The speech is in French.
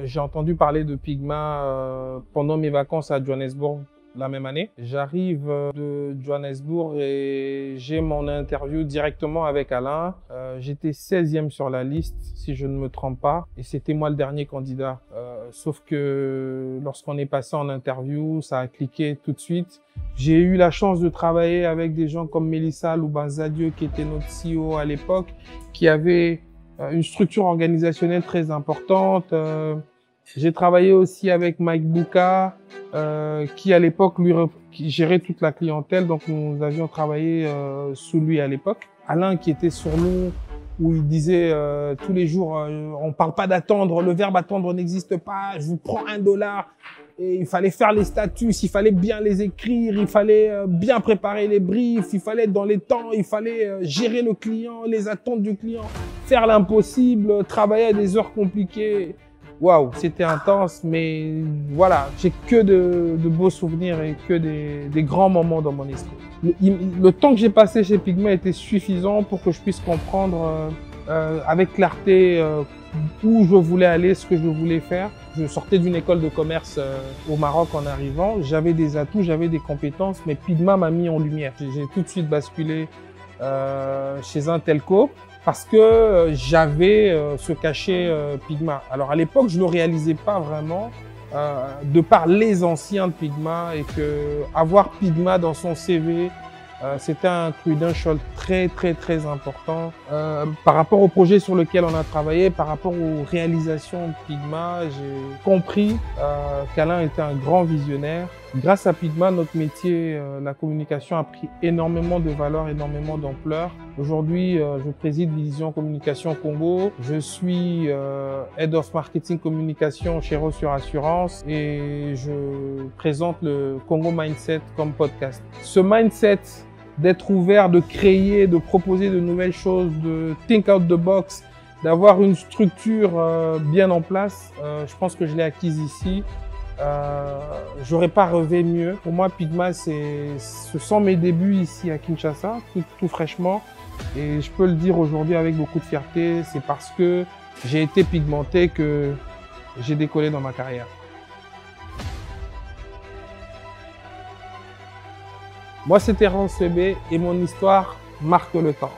J'ai entendu parler de Pigma pendant mes vacances à Johannesburg la même année. J'arrive de Johannesburg et j'ai mon interview directement avec Alain. J'étais 16e sur la liste, si je ne me trompe pas, et c'était moi le dernier candidat. Sauf que lorsqu'on est passé en interview, ça a cliqué tout de suite. J'ai eu la chance de travailler avec des gens comme Mélissa Loubanzadieu, qui était notre CEO à l'époque, qui avait une structure organisationnelle très importante. J'ai travaillé aussi avec Mike Bouka, qui à l'époque qui gérait toute la clientèle, donc nous avions travaillé sous lui à l'époque. Alain qui était sur nous, où il disait tous les jours, on parle pas d'attendre, le verbe attendre n'existe pas, je vous prends $1. Et il fallait faire les statuts, il fallait bien les écrire, il fallait bien préparer les briefs, il fallait être dans les temps, il fallait gérer le client, les attentes du client, faire l'impossible, travailler à des heures compliquées. Waouh, c'était intense, mais voilà, j'ai que de beaux souvenirs et que des grands moments dans mon esprit. Le temps que j'ai passé chez Pigma était suffisant pour que je puisse comprendre avec clarté où je voulais aller, ce que je voulais faire. Je sortais d'une école de commerce au Maroc en arrivant. J'avais des atouts, j'avais des compétences, mais Pigma m'a mis en lumière. J'ai tout de suite basculé chez un telco parce que j'avais ce cachet Pigma. Alors à l'époque, je ne le réalisais pas vraiment de par les anciens de Pigma et que avoir Pigma dans son CV, c'était un credential très important par rapport au projet sur lequel on a travaillé, par rapport aux réalisations de Pigma. J'ai compris qu'Alain était un grand visionnaire. Grâce à Pigma, notre métier, la communication, a pris énormément de valeur, énormément d'ampleur. Aujourd'hui, je préside Vision Communication Congo. Je suis Head of Marketing Communication chez Rossure Assurance et je présente le Congo Mindset comme podcast. Ce mindset d'être ouvert, de créer, de proposer de nouvelles choses, de think out the box, d'avoir une structure bien en place, je pense que je l'ai acquise ici. J'aurais pas rêvé mieux. Pour moi, Pigma, ce sont mes débuts ici à Kinshasa, tout fraîchement. Et je peux le dire aujourd'hui avec beaucoup de fierté, c'est parce que j'ai été pigmenté que j'ai décollé dans ma carrière. Moi, c'était Terence Sebé et mon histoire marque le temps.